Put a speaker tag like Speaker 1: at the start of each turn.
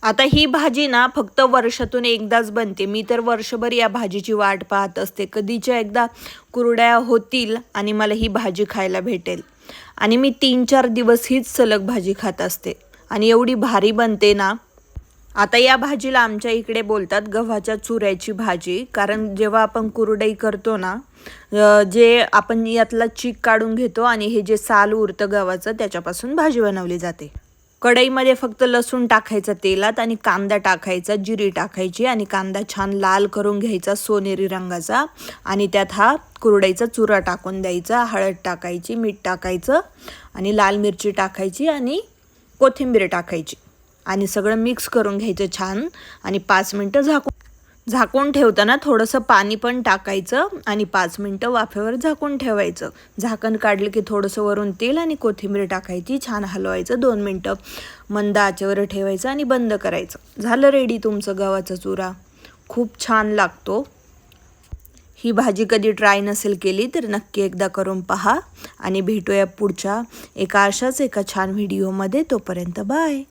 Speaker 1: आता ही भाजी ना फक्त वर्षातून एकदाच बनते. मी तर वर्षभर या भाजीची वाट पाहत असते. कधीच्या एकदा कुरड्या होतील आणि मला ही भाजी खायला भेटेल. आणि मी 3-4 दिवस हीच सलग भाजी खात असते आणि एवढी भारी बनते ना. आता या भाजीला आमच्या इकडे बोलतात गव्हाच्या चुऱ्याची भाजी, कारण जेव्हा आपण कुरडई करतो ना, जे आपण यातला चीक काढून घेतो आणि हे जे साल उरतं गव्हाचं त्याच्यापासून भाजी बनवली जाते. कढईमध्ये फक्त लसूण टाकायचा तेलात आणि कांदा टाकायचा, जिरी टाकायची आणि कांदा छान लाल करून घ्यायचा सोनेरी रंगाचा आणि त्यात हा कुरडईचा चुरा टाकून द्यायचा. हळद टाकायची, मीठ टाकायचं आणि लाल मिरची टाकायची आणि कोथिंबीर टाकायची आणि सगळं मिक्स करून घ्यायचं छान आणि 5 मिनटं झाकून ठेवताना थोडंसं पाणी पण टाकायचं आणि 5 मिनटं वाफेवर झाकून ठेवायचं. झाकण काढलं की थोडंसं वरून तेल आणि कोथिंबीर टाकायची, छान हलवायचं 2 मिनटं, मंद आचेवर ठेवायचं आणि बंद करायचं. झालं रेडी तुमचं गव्हाचा चुरा. खूप छान लागतो. ही भाजी कधी ट्राय नसेल केली तर नक्की एकदा करून पहा आणि भेटूया पुढच्या एका छान व्हिडिओमध्ये. तोपर्यंत बाय.